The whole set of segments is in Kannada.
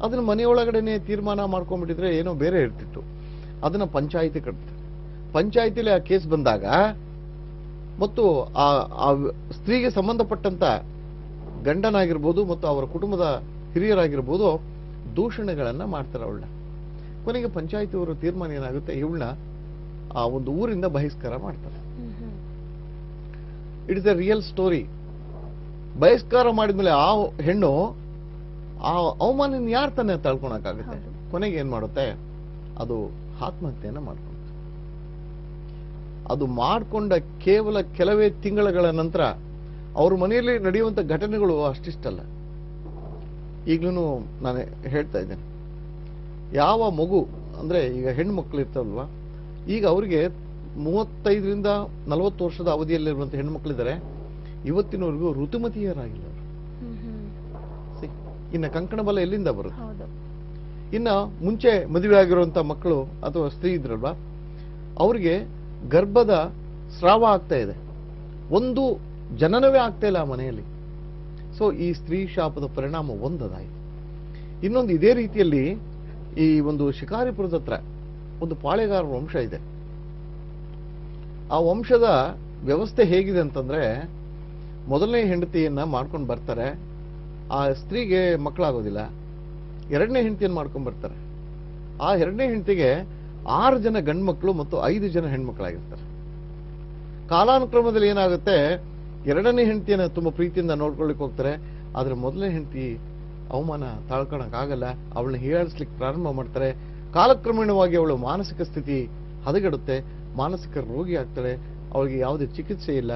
ಅದನ್ನ ಮನೆಯೊಳಗಡೆನೆ ತೀರ್ಮಾನ ಮಾಡ್ಕೊಂಡ್ಬಿಟ್ಟಿದ್ರೆ ಏನೋ ಬೇರೆ ಇರ್ತಿತ್ತು. ಅದನ್ನ ಪಂಚಾಯಿತಿ ಕಟ್ತಾರೆ. ಪಂಚಾಯಿತಿಲಿ ಆ ಕೇಸ್ ಬಂದಾಗ ಮತ್ತು ಆ ಸ್ತ್ರೀಗೆ ಸಂಬಂಧಪಟ್ಟಂತ ಗಂಡನಾಗಿರ್ಬೋದು ಮತ್ತು ಅವರ ಕುಟುಂಬದ ಹಿರಿಯರಾಗಿರ್ಬೋದು ದೂಷಣೆಗಳನ್ನ ಮಾಡ್ತಾರೆ ಅವಳನ್ನ. ಕೊನೆಗೆ ಪಂಚಾಯಿತಿಯವರು ತೀರ್ಮಾನ ಏನಾಗುತ್ತೆ, ಇವಳನ್ನ ಆ ಒಂದು ಊರಿಂದ ಬಹಿಷ್ಕಾರ ಮಾಡ್ತಾರೆ. It is A real story. ಬಹಿಷ್ಕಾರ ಮಾಡಿದ್ಮೇಲೆ ಆ ಹೆಣ್ಣು ಆ ಅವಮಾನ ಯಾರು ತಾನೇ ತಳ್ಕೊಳಕ್ಕಾಗುತ್ತೆ? ಕೊನೆಗೆ ಏನ್ ಮಾಡುತ್ತೆ, ಅದು ಆತ್ಮಹತ್ಯೆಯನ್ನ ಮಾಡ್ಕೊಂಡು. ಅದು ಮಾಡಿಕೊಂಡ ಕೇವಲ ಕೆಲವೇ ತಿಂಗಳ ನಂತರ ಅವ್ರ ಮನೆಯಲ್ಲಿ ನಡೆಯುವಂತ ಘಟನೆಗಳು ಅಷ್ಟಿಷ್ಟಲ್ಲ. ಈಗ್ಲೂ ನಾನು ಹೇಳ್ತಾ ಇದ್ದೇನೆ, ಯಾವ ಮಗು ಅಂದ್ರೆ ಈಗ ಹೆಣ್ಣು ಮಕ್ಕಳು ಇರ್ತಾವಲ್ವಾ, ಈಗ ಅವರಿಗೆ 35ರಿಂದ 40 ವರ್ಷದ ಅವಧಿಯಲ್ಲಿರುವಂತ ಹೆಣ್ಣು ಮಕ್ಕಳಿದ್ದಾರೆ, ಇವತ್ತಿನವರೆಗೂ ಋತುಮತಿಯರಾಗಿಲ್ಲ ಅವರು. ಇನ್ನ ಕಂಕಣ ಬಲ ಎಲ್ಲಿಂದ ಬರುತ್ತೆ? ಇನ್ನ ಮುಂಚೆ ಮದುವೆ ಆಗಿರುವಂತ ಮಕ್ಕಳು ಅಥವಾ ಸ್ತ್ರೀ ಇದ್ರಲ್ವಾ, ಅವ್ರಿಗೆ ಗರ್ಭದ ಸ್ರಾವ ಆಗ್ತಾ ಇದೆ, ಒಂದು ಜನನವೇ ಆಗ್ತಾ ಇಲ್ಲ ಆ ಮನೆಯಲ್ಲಿ. ಸೊ ಈ ಸ್ತ್ರೀ ಶಾಪದ ಪರಿಣಾಮ ಒಂದದಾಯಿತು. ಇನ್ನೊಂದು ಇದೇ ರೀತಿಯಲ್ಲಿ ಈ ಒಂದು ಶಿಕಾರಿಪುರದ ಹತ್ರ ಒಂದು ಪಾಳೆಗಾರ ವಂಶ ಇದೆ. ಆ ವಂಶದ ವ್ಯವಸ್ಥೆ ಹೇಗಿದೆ ಅಂತಂದ್ರೆ, ಮೊದಲನೇ ಹೆಂಡತಿಯನ್ನ ಮಾಡ್ಕೊಂಡು ಬರ್ತಾರೆ, ಆ ಸ್ತ್ರೀಗೆ ಮಕ್ಕಳಾಗೋದಿಲ್ಲ. ಎರಡನೇ ಹೆಂಡತಿಯನ್ನು ಮಾಡ್ಕೊಂಡು ಬರ್ತಾರೆ. ಆ ಎರಡನೇ ಹೆಂಡತಿಗೆ 6 ಜನ ಗಂಡು ಮಕ್ಕಳು ಮತ್ತು 5 ಜನ ಹೆಣ್ಮಕ್ಳಾಗಿರ್ತಾರೆ. ಕಾಲಾನುಕ್ರಮದಲ್ಲಿ ಏನಾಗುತ್ತೆ, ಎರಡನೇ ಹೆಂಡತಿಯನ್ನ ತುಂಬಾ ಪ್ರೀತಿಯಿಂದ ನೋಡ್ಕೊಳ್ಳಿಕ್ಕೆ ಹೋಗ್ತಾರೆ. ಆದ್ರೆ ಮೊದಲನೇ ಹೆಂಡತಿ ಅವಮಾನ ತಾಳ್ಕೊಳಕ್ಕಾಗಲ್ಲ, ಅವಳನ್ನ ಹೀಯಾಳಿಸ್ಲಿಕ್ಕೆ ಪ್ರಾರಂಭ ಮಾಡ್ತಾರೆ. ಕಾಲಕ್ರಮೇಣವಾಗಿ ಅವಳ ಮಾನಸಿಕ ಸ್ಥಿತಿ ಹದಗೆಡುತ್ತೆ, ಮಾನಸಿಕ ರೋಗಿ ಆಗ್ತಾಳೆ, ಅವಳಿಗೆ ಯಾವುದೇ ಚಿಕಿತ್ಸೆ ಇಲ್ಲ.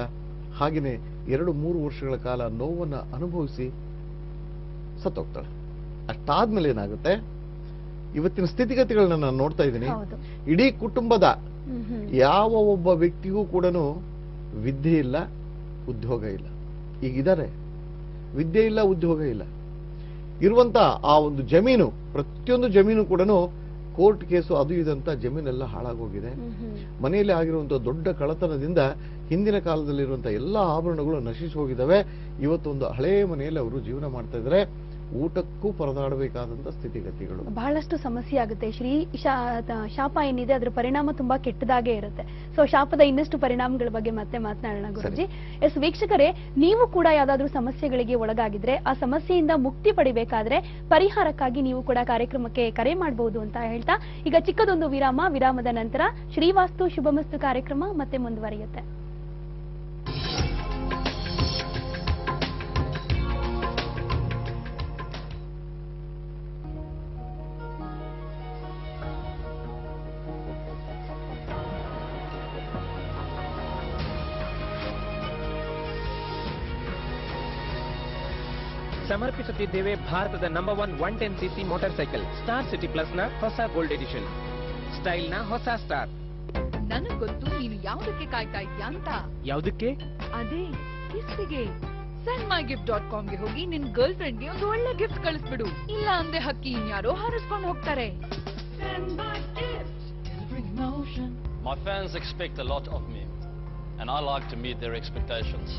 ಹಾಗೆಯೇ 2-3 ವರ್ಷಗಳ ಕಾಲ ನೋವನ್ನ ಅನುಭವಿಸಿ ಸತ್ತೋಗ್ತಾಳೆ. ಅಷ್ಟಾದ್ಮೇಲೆ ಏನಾಗುತ್ತೆ, ಇವತ್ತಿನ ಸ್ಥಿತಿಗತಿಗಳನ್ನ ನಾನು ನೋಡ್ತಾ ಇದ್ದೀನಿ. ಇಡೀ ಕುಟುಂಬದ ಯಾವ ಒಬ್ಬ ವ್ಯಕ್ತಿಗೂ ಕೂಡ ವಿದ್ಯೆ ಇಲ್ಲ, ಉದ್ಯೋಗ ಇಲ್ಲ. ಈಗಿದ್ದಾರೆ, ವಿದ್ಯೆ ಇಲ್ಲ, ಉದ್ಯೋಗ ಇಲ್ಲ. ಇರುವಂತ ಆ ಒಂದು ಜಮೀನು, ಪ್ರತಿಯೊಂದು ಜಮೀನು ಕೂಡ ಕೋರ್ಟ್ ಕೇಸು ಅದು ಇದಂತ ಜಮೀನೆಲ್ಲ ಹಾಳಾಗೋಗಿದೆ. ಮನೆಯಲ್ಲಿ ಆಗಿರುವಂತಹ ದೊಡ್ಡ ಕಳ್ಳತನದಿಂದ ಹಿಂದಿನ ಕಾಲದಲ್ಲಿರುವಂತಹ ಎಲ್ಲಾ ಆಭರಣಗಳು ನಶಿಸಿ ಹೋಗಿದ್ದಾವೆ. ಇವತ್ತೊಂದು ಹಳೇ ಮನೆಯಲ್ಲಿ ಅವರು ಜೀವನ ಮಾಡ್ತಾ ಇದ್ದಾರೆ. ಊಟಕ್ಕೂ ಪರದಾಡಬೇಕಾದಂತ ಸ್ಥಿತಿಗತಿಗಳು, ಬಹಳಷ್ಟು ಸಮಸ್ಯೆ ಆಗುತ್ತೆ. ಶಾಪ ಏನಿದೆ ಅದರ ಪರಿಣಾಮ ತುಂಬಾ ಕೆಟ್ಟದಾಗೆ ಇರುತ್ತೆ. ಸೊ ಶಾಪದ ಇನ್ನಷ್ಟು ಪರಿಣಾಮಗಳ ಬಗ್ಗೆ ಮತ್ತೆ ಮಾತನಾಡೋಣ ಗುರುಜಿ. ಎಸ್ ವೀಕ್ಷಕರೇ, ನೀವು ಕೂಡ ಯಾವ್ದಾದ್ರು ಸಮಸ್ಯೆಗಳಿಗೆ ಒಳಗಾಗಿದ್ರೆ ಆ ಸಮಸ್ಯೆಯಿಂದ ಮುಕ್ತಿ ಪಡಿಬೇಕಾದ್ರೆ ಪರಿಹಾರಕ್ಕಾಗಿ ನೀವು ಕೂಡ ಕಾರ್ಯಕ್ರಮಕ್ಕೆ ಕರೆ ಮಾಡಬಹುದು ಅಂತ ಹೇಳ್ತಾ, ಈಗ ಚಿಕ್ಕದೊಂದು ವಿರಾಮದ ನಂತರ ಶ್ರೀವಾಸ್ತು ಶುಭಮಸ್ತು ಕಾರ್ಯಕ್ರಮ ಮತ್ತೆ ಮುಂದುವರಿಯುತ್ತೆ. ಸಮರ್ಪಿಸುತ್ತಿದ್ದೇವೆ ಭಾರತದ number 1 110cc motor cycle star city plus ನ ಹೊಸ ಗೋಲ್ಡ್ ಎಡಿಷನ್, ಸ್ಟೈಲ್ ನ ಹೊಸ ಸ್ಟಾರ್. ನನಗ್ ಗೊತ್ತು ನೀನು ಯಾವುದಕ್ಕೆ ಕಾಯ್ತಾ ಇದ್ಯಾ ಅಂತ. ಯಾವುದಕ್ಕೆ? ಅದೇ ಗಿಫ್ಟ್ಗೆ. sendmygift.com ಗೆ ಹೋಗಿ ನಿನ್ ಗರ್ಲ್ ಫ್ರೆಂಡ್ಗೆ ಒಂದು ಒಳ್ಳೆ ಗಿಫ್ಟ್ ಕಳಿಸ್ಬಿಡು. ಇಲ್ಲ ಅಂದೆ ಹಕ್ಕಿ ಇನ್ಯಾರೋ ಹಾರಿಸ್ಕೊಂಡು ಹೋಗ್ತಾರೆ. My fans expect a lot of me, and I like to meet their expectations.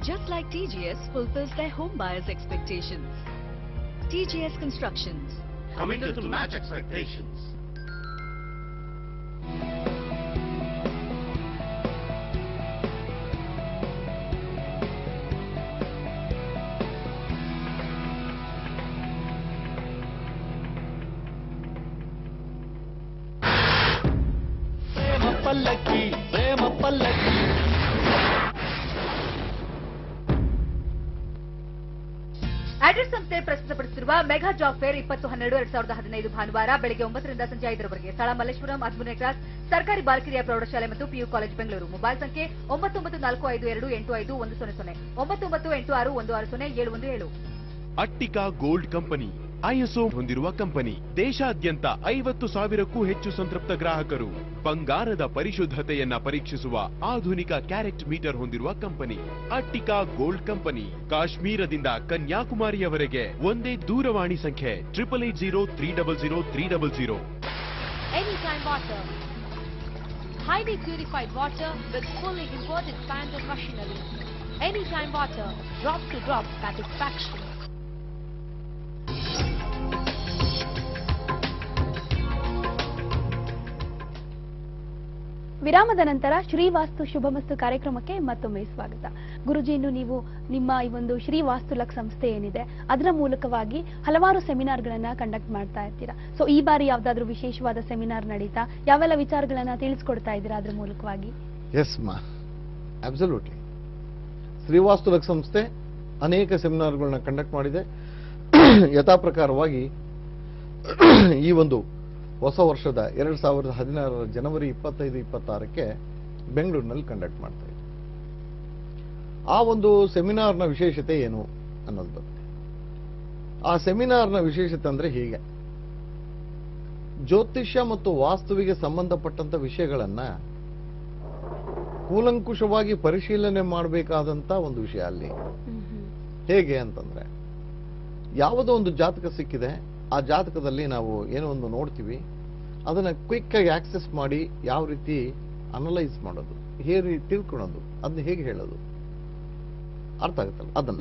Just like TGS fulfills their home buyers' expectations. TGS Constructions. Committed to match expectations. Prema Pallaki. Address ಸಂಸ್ಥೆ ಪ್ರಸ್ತುತಪಡಿಸಿರುವ ಮೆಗಾ ಜಾಬ್ ಫೇರ್ 2012-2015 ಭಾನುವಾರ ಬೆಳಗ್ಗೆ 9 ರಿಂದ ಸಂಜೆ 5ರವರೆಗೆ. ಸ್ಥಳ ಮಲ್ಲೇಶ್ವರಂ, 13ನೇ ಕ್ಲಾಸ್, ಸರ್ಕಾರಿ ಬಾಲಕಿಯರ ಪ್ರೌಢಶಾಲೆ ಮತ್ತು ಪಿಯು ಕಾಲೇಜ್, ಬೆಂಗಳೂರು. ಮೊಬೈಲ್ ಸಂಖ್ಯೆ 9945285100, 9986160717. ಅಟ್ಟಿಕಾ ಗೋಲ್ಡ್ ಕಂಪನಿ ಐಎಸ್ಒ ಹೊಂದಿರುವ ಕಂಪನಿ. ದೇಶಾದ್ಯಂತ 50,000ಕ್ಕೂ ಹೆಚ್ಚು ಸಂತೃಪ್ತ ಗ್ರಾಹಕರು. ಬಂಗಾರದ ಪರಿಶುದ್ಧತೆಯನ್ನ ಪರೀಕ್ಷಿಸುವ ಆಧುನಿಕ ಕ್ಯಾರೆಟ್ ಮೀಟರ್ ಹೊಂದಿರುವ ಕಂಪನಿ ಅಟ್ಟಿಕಾ ಗೋಲ್ಡ್ ಕಂಪನಿ. ಕಾಶ್ಮೀರದಿಂದ ಕನ್ಯಾಕುಮಾರಿಯವರೆಗೆ ಒಂದೇ ದೂರವಾಣಿ ಸಂಖ್ಯೆ 8803003000. Anytime water. Highly purified water with fully imported plant and machinery. Anytime water. Drop to drop satisfaction. ವಿರಾಮದ ನಂತರ ಶ್ರೀವಾಸ್ತು ಶುಭಮಸ್ತು ಕಾರ್ಯಕ್ರಮಕ್ಕೆ ಮತ್ತೊಮ್ಮೆ ಸ್ವಾಗತ. ಗುರುಜಿ, ಇನ್ನು ನೀವು ನಿಮ್ಮ ಈ ಒಂದು ಶ್ರೀವಾಸ್ತು ಲಕ್ ಸಂಸ್ಥೆ ಏನಿದೆ ಅದರ ಮೂಲಕವಾಗಿ ಹಲವಾರು ಸೆಮಿನಾರ್ಗಳನ್ನ ಕಂಡಕ್ಟ್ ಮಾಡ್ತಾ ಇರ್ತೀರಾ. ಸೊ ಈ ಬಾರಿ ಯಾವ್ದಾದ್ರು ವಿಶೇಷವಾದ ಸೆಮಿನಾರ್ ನಡೀತಾ ಯಾವೆಲ್ಲ ವಿಚಾರಗಳನ್ನ ತಿಳಿಸ್ಕೊಡ್ತಾ ಇದ್ದೀರಾ ಅದ್ರ ಮೂಲಕವಾಗಿ? ಎಸ್ ಮಾ, ಅಬ್ಸಲ್ಯೂಟ್ಲಿ. ಶ್ರೀವಾಸ್ತು ಲಕ್ ಸಂಸ್ಥೆ ಅನೇಕ ಸೆಮಿನಾರ್ಗಳನ್ನ ಕಂಡಕ್ಟ್ ಮಾಡಿದೆ. ಯಥಾ ಪ್ರಕಾರವಾಗಿ ಈ ಒಂದು ಹೊಸ ವರ್ಷದ 2016 ಜನವರಿ 25-26ಕ್ಕೆ ಬೆಂಗಳೂರಿನಲ್ಲಿ ಕಂಡಕ್ಟ್ ಮಾಡ್ತಾ ಇದ್ದೀವಿ. ಆ ಒಂದು ಸೆಮಿನಾರ್ನ ವಿಶೇಷತೆ ಏನು ಅನ್ನೋದು ಬಗ್ಗೆ. ಆ ಸೆಮಿನಾರ್ನ ವಿಶೇಷತೆ ಅಂದ್ರೆ ಹೀಗೆ, ಜ್ಯೋತಿಷ್ಯ ಮತ್ತು ವಾಸ್ತುವಿಗೆ ಸಂಬಂಧಪಟ್ಟಂತ ವಿಷಯಗಳನ್ನ ಕೂಲಂಕುಷವಾಗಿ ಪರಿಶೀಲನೆ ಮಾಡಬೇಕಾದಂತ ಒಂದು ವಿಷಯ ಅಲ್ಲಿ. ಹೇಗೆ ಅಂತಂದ್ರೆ, ಯಾವುದೋ ಒಂದು ಜಾತಕ ಸಿಕ್ಕಿದೆ, ಆ ಜಾತಕದಲ್ಲಿ ನಾವು ಏನೋ ಒಂದು ನೋಡ್ತೀವಿ, ಅದನ್ನ ಕ್ವಿಕ್ ಆಗಿ ಆಕ್ಸೆಸ್ ಮಾಡಿ ಯಾವ ರೀತಿ ಅನಲೈಸ್ ಮಾಡೋದು, ಹೇಗೆ ತಿಳ್ಕೊಳ್ಳೋದು, ಅದನ್ನ ಹೇಗೆ ಹೇಳೋದು, ಅರ್ಥ ಆಗುತ್ತಲ್ಲ ಅದನ್ನ.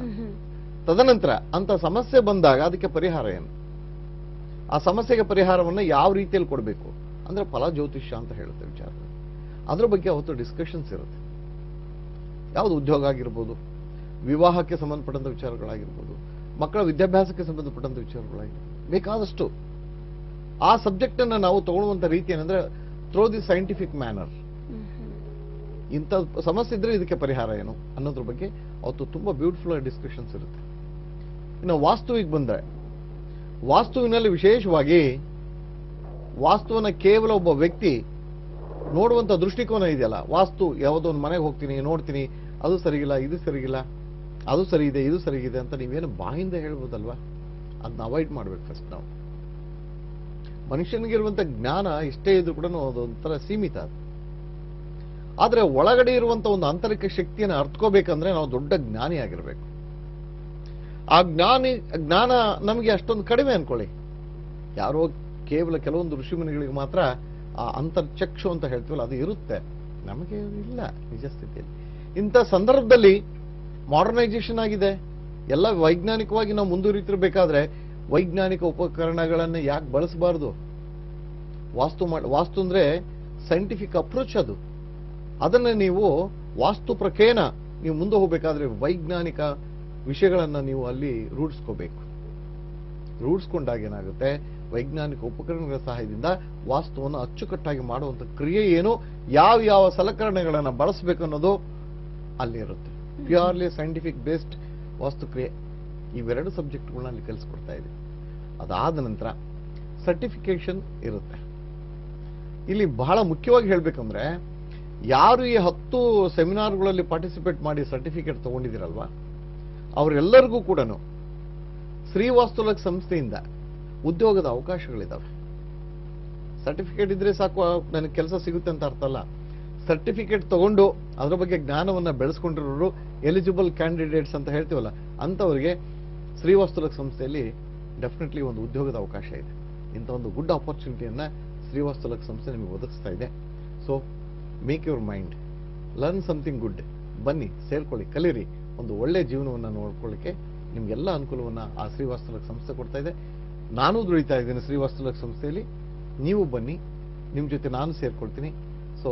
ತದನಂತರ ಅಂತ ಸಮಸ್ಯೆ ಬಂದಾಗ ಅದಕ್ಕೆ ಪರಿಹಾರ ಏನು, ಆ ಸಮಸ್ಯೆಗೆ ಪರಿಹಾರವನ್ನ ಯಾವ ರೀತಿಯಲ್ಲಿ ಕೊಡಬೇಕು ಅಂದ್ರೆ ಫಲ ಜ್ಯೋತಿಷ್ಯ ಅಂತ ಹೇಳುತ್ತೆ ವಿಚಾರ. ಅದ್ರ ಬಗ್ಗೆ ಅವತ್ತು ಡಿಸ್ಕಷನ್ಸ್ ಇರುತ್ತೆ. ಯಾವುದು ಉದ್ಯೋಗ ಆಗಿರ್ಬೋದು, ವಿವಾಹಕ್ಕೆ ಸಂಬಂಧಪಟ್ಟಂತ ವಿಚಾರಗಳಾಗಿರ್ಬೋದು, ಮಕ್ಕಳ ವಿದ್ಯಾಭ್ಯಾಸಕ್ಕೆ ಸಂಬಂಧಪಟ್ಟಂತ ವಿಚಾರಗಳಾಗಿರ್ಬೋದು, ಬೇಕಾದಷ್ಟು ಆ ಸಬ್ಜೆಕ್ಟ್ ಅನ್ನ ನಾವು ತಗೊಳ್ಳುವಂತ ರೀತಿ ಏನಂದ್ರೆ ಥ್ರೋ ದಿ ಸೈಂಟಿಫಿಕ್ ಮ್ಯಾನರ್. ಇಂಥ ಸಮಸ್ಯೆ ಇದ್ರೆ ಇದಕ್ಕೆ ಪರಿಹಾರ ಏನು ಅನ್ನೋದ್ರ ಬಗ್ಗೆ ಅವತ್ತು ತುಂಬಾ ಬ್ಯೂಟಿಫುಲ್ ಆಗಿ ಡಿಸ್ಕಷನ್ಸ್ ಇರುತ್ತೆ. ಇನ್ನು ವಾಸ್ತುವಿಗೆ ಬಂದ್ರೆ, ವಾಸ್ತುವಿನಲ್ಲಿ ವಿಶೇಷವಾಗಿ ವಾಸ್ತುವನ್ನ ಕೇವಲ ಒಬ್ಬ ವ್ಯಕ್ತಿ ನೋಡುವಂತ ದೃಷ್ಟಿಕೋನ ಇದೆಯಲ್ಲ, ವಾಸ್ತು ಯಾವುದೋ ಒಂದು ಮನೆಗೆ ಹೋಗ್ತೀನಿ, ನೋಡ್ತೀನಿ, ಅದು ಸರಿಗಿಲ್ಲ, ಇದು ಸರಿಗಿಲ್ಲ, ಅದು ಸರಿ ಇದೆ, ಇದು ಸರಿಗಿದೆ ಅಂತ ನೀವೇನು ಬಾಯಿಂದ ಹೇಳ್ಬೋದಲ್ವಾ, ಅದನ್ನ ಅವಾಯ್ಡ್ ಮಾಡ್ಬೇಕು ಫಸ್ಟ್ ನಾವು. ಮನುಷ್ಯನಿಗಿರುವಂತ ಜ್ಞಾನ ಇಷ್ಟೇ ಇದ್ರೂ ಕೂಡ ಅದೊಂಥರ ಸೀಮಿತ. ಆದ್ರೆ ಒಳಗಡೆ ಇರುವಂತ ಒಂದು ಆಂತರಿಕ ಶಕ್ತಿಯನ್ನು ಅರ್ಥಕೋಬೇಕಂದ್ರೆ ನಾವು ದೊಡ್ಡ ಜ್ಞಾನಿ ಆಗಿರ್ಬೇಕು. ಆ ಜ್ಞಾನ ನಮಗೆ ಅಷ್ಟೊಂದು ಕಡಿಮೆ ಅನ್ಕೊಳ್ಳಿ. ಯಾರೋ ಕೇವಲ ಕೆಲವೊಂದು ಋಷಿಮುನಿಗಳಿಗೆ ಮಾತ್ರ ಆ ಅಂತರ್ಚಕ್ಷು ಅಂತ ಹೇಳ್ತೀವಲ್ಲ ಅದು ಇರುತ್ತೆ, ನಮಗೆ ಇಲ್ಲ ನಿಜ ಸ್ಥಿತಿಯಲ್ಲಿ. ಇಂಥ ಸಂದರ್ಭದಲ್ಲಿ ಮಾಡರ್ನೈಸೇಷನ್ ಆಗಿದೆ, ಎಲ್ಲ ವೈಜ್ಞಾನಿಕವಾಗಿ ನಾವು ಮುಂದುವರಿತಿರ್ಬೇಕಾದ್ರೆ ವೈಜ್ಞಾನಿಕ ಉಪಕರಣಗಳನ್ನ ಯಾಕೆ ಬಳಸಬಾರದು? ವಾಸ್ತು ಅಂದ್ರೆ ಸೈಂಟಿಫಿಕ್ ಅಪ್ರೋಚ್ ಅದು. ಅದನ್ನ ನೀವು ವಾಸ್ತು ಪ್ರಕೇನ ನೀವು ಮುಂದೆ ಹೋಗ್ಬೇಕಾದ್ರೆ ವೈಜ್ಞಾನಿಕ ವಿಷಯಗಳನ್ನ ನೀವು ಅಲ್ಲಿ ರೂಢಿಸ್ಕೋಬೇಕು. ರೂಢಿಸ್ಕೊಂಡಾಗ ಏನಾಗುತ್ತೆ, ವೈಜ್ಞಾನಿಕ ಉಪಕರಣಗಳ ಸಹಾಯದಿಂದ ವಾಸ್ತುವನ್ನು ಅಚ್ಚುಕಟ್ಟಾಗಿ ಮಾಡುವಂತ ಕ್ರಿಯೆ ಏನು, ಯಾವ ಸಲಕರಣೆಗಳನ್ನ ಬಳಸಬೇಕು ಅನ್ನೋದು ಅಲ್ಲಿರುತ್ತೆ. ಪ್ಯೂರ್ಲಿ ಸೈಂಟಿಫಿಕ್ ಬೇಸ್ಡ್ ವಾಸ್ತುಕ್ರಿಯೆ, ಇವೆರಡು ಸಬ್ಜೆಕ್ಟ್ಗಳನ್ನ ಅಲ್ಲಿ ಕಲಿಸ್ಕೊಡ್ತಾ ಇದೆ. ಅದಾದ ನಂತರ ಸರ್ಟಿಫಿಕೇಶನ್ ಇರುತ್ತೆ. ಇಲ್ಲಿ ಬಹಳ ಮುಖ್ಯವಾಗಿ ಹೇಳ್ಬೇಕಂದ್ರೆ, ಯಾರು ಈ 10 ಸೆಮಿನಾರ್ಗಳಲ್ಲಿ ಪಾರ್ಟಿಸಿಪೇಟ್ ಮಾಡಿ ಸರ್ಟಿಫಿಕೇಟ್ ತಗೊಂಡಿದ್ದೀರಲ್ವಾ, ಅವರೆಲ್ಲರಿಗೂ ಕೂಡ ಶ್ರೀವಾಸ್ತು ಲಕ್ ಸಂಸ್ಥೆಯಿಂದ ಉದ್ಯೋಗದ ಅವಕಾಶಗಳಿದ್ದಾವೆ. ಸರ್ಟಿಫಿಕೇಟ್ ಇದ್ರೆ ಸಾಕು ನನಗೆ ಕೆಲಸ ಸಿಗುತ್ತೆ ಅಂತ ಅರ್ಥ ಅಲ್ಲ. ಸರ್ಟಿಫಿಕೇಟ್ ತಗೊಂಡು ಅದರ ಬಗ್ಗೆ ಜ್ಞಾನವನ್ನ ಬೆಳೆಸ್ಕೊಂಡಿರೋರು ಎಲಿಜಿಬಲ್ ಕ್ಯಾಂಡಿಡೇಟ್ಸ್ ಅಂತ ಹೇಳ್ತೀವಲ್ಲ, ಅಂತವರಿಗೆ ಶ್ರೀವಾಸ್ತು ಲಕ್ ಸಂಸ್ಥೆಯಲ್ಲಿ ಡೆಫಿನೆಟ್ಲಿ ಒಂದು ಉದ್ಯೋಗದ ಅವಕಾಶ ಇದೆ. ಇಂಥ ಒಂದು ಗುಡ್ ಆಪರ್ಚುನಿಟಿಯನ್ನ ಶ್ರೀವಾಸ್ತು ಲಕ್ ಸಂಸ್ಥೆ ನಿಮಗೆ ಒದಗಿಸ್ತಾ ಇದೆ. So make your mind, learn something good. ಬನ್ನಿ, ಸೇರ್ಕೊಳ್ಳಿ, ಕಲೀರಿ. ಒಂದು ಒಳ್ಳೆ ಜೀವನವನ್ನ ನೋಡ್ಕೊಳ್ಳಿಕ್ಕೆ ನಿಮ್ಗೆಲ್ಲ ಅನುಕೂಲವನ್ನ ಆ ಶ್ರೀವಾಸ್ತು ಲಕ್ ಸಂಸ್ಥೆ ಕೊಡ್ತಾ ಇದೆ. ನಾನು ದುಡಿತಾ ಇದ್ದೀನಿ ಶ್ರೀವಾಸ್ತು ಲಕ್ ಸಂಸ್ಥೆಯಲ್ಲಿ, ನೀವು ಬನ್ನಿ, ನಿಮ್ ಜೊತೆ ನಾನು ಸೇರ್ಕೊಳ್ತೀನಿ. ಸೊ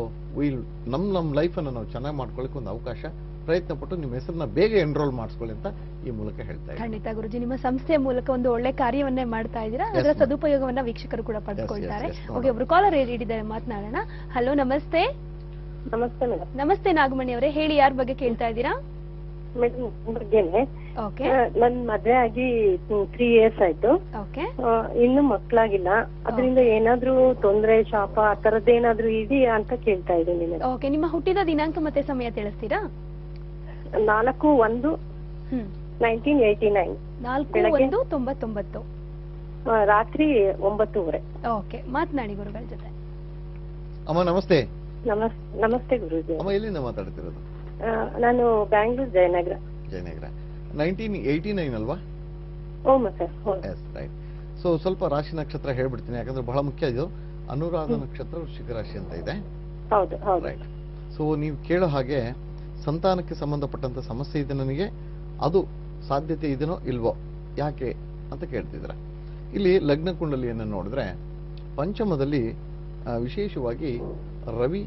ನಮ್ಮ ಲೈಫನ್ನು ನಾವು ಚೆನ್ನಾಗಿ ಮಾಡ್ಕೊಳ್ಳಿಕ್ಕೆ ಒಂದು ಅವಕಾಶ, ಪ್ರಯತ್ನ ಪಟ್ಟು ನಿಮ್ಮ ಹೆಸರನ್ನ ಬೇಗ ಎನ್ರೋಲ್ ಮಾಡಿಸ್ಕೊಳ್ಳಿ ಅಂತ ಈ ಮೂಲಕ ಹೇಳ್ತಾ ಇದ್ದೀನಿ. ಖಂಡಿತ ಗುರುಜಿ, ನಿಮ್ಮ ಸಂಸ್ಥೆಯ ಮೂಲಕ ಒಂದು ಒಳ್ಳೆ ಕಾರ್ಯವನ್ನೇ ಮಾಡ್ತಾ ಇದ್ದೀರಾ, ಅದರ ಸದುಪಯೋಗವನ್ನ ವೀಕ್ಷಕರು ಕೂಡ ಪಡೆದುಕೊಳ್ತಾರೆ. ಓಕೆ, ಒಬ್ರು ಕಾಲರ್ ಇದ್ದಾರೆ, ಮಾತನಾಡೋಣ. ಹಲೋ, ನಮಸ್ತೆ. ನಮಸ್ತೆ ಮೇಡಮ್. ನಮಸ್ತೆ ನಾಗಮಣಿ ಅವರೇ, ಹೇಳಿ, ಯಾರ ಬಗ್ಗೆ ಕೇಳ್ತಾ ಇದ್ದೀರಾ? ಮೇಡಮ್ ಬಗ್ಗೆನೆ. ಓಕೆ. ನನ್ ಮದ್ವೆ ಆಗಿ 3 years ಆಯ್ತು. ಓಕೆ. ಇನ್ನು ಮಕ್ಕಳಾಗಿಲ್ಲ. ಅದರಿಂದ ಏನಾದ್ರೂ ತೊಂದ್ರೆ, ಶಾಪ ಆ ತರದ್ದೇನಾದ್ರೂ ಇದೆಯಾ ಅಂತ ಕೇಳ್ತಾ ಇದ್ದೀನಿ ಮೇಡಮ್. ಓಕೆ, ನಿಮ್ಮ ಹುಟ್ಟಿದ ದಿನಾಂಕ ಮತ್ತೆ ಸಮಯ ತಿಳಿಸ್ತೀರಾ? 4/1/1989. 4/1/99. ರಾತ್ರಿ 9:30. ಓಕೆ, ಮಾತನಾಡಿ ಗುರುಗಳ ಜೊತೆ. ಅಮ್ಮ ನಮಸ್ತೆ. ನಮಸ್ತೆ ಗುರುಜಿ. ಅಮ್ಮ ಎಲ್ಲಿಂದ ಮಾತಾಡ್ತಿರೋದು? ನಾನು ಬ್ಯಾಂಗ್ಳೂರ್ ಜಯನಗರ. 1989 ಅಲ್ವಾ? S, right. ಸೊ ಸ್ವಲ್ಪ ರಾಶಿ ನಕ್ಷತ್ರ ಹೇಳ್ಬಿಡ್ತೀನಿ, ಯಾಕಂದ್ರೆ ಬಹಳ ಮುಖ್ಯ ಇದು. ಅನುರಾಧ ನಕ್ಷತ್ರ ವೃಶ್ಚಿಕ ರಾಶಿ ಅಂತ ಇದೆ. ರೈಟ್. ಸೊ ನೀವು ಕೇಳೋ ಹಾಗೆ ಸಂತಾನಕ್ಕೆ ಸಂಬಂಧಪಟ್ಟಂತ ಸಮಸ್ಯೆ ಇದೆ ನನಗೆ, ಅದು ಸಾಧ್ಯತೆ ಇದೆನೋ ಇಲ್ವೋ, ಯಾಕೆ ಅಂತ ಕೇಳ್ತಿದ್ರ. ಇಲ್ಲಿ ಲಗ್ನ ಕುಂಡಲಿಯನ್ನು ನೋಡಿದ್ರೆ ಪಂಚಮದಲ್ಲಿ ವಿಶೇಷವಾಗಿ ರವಿ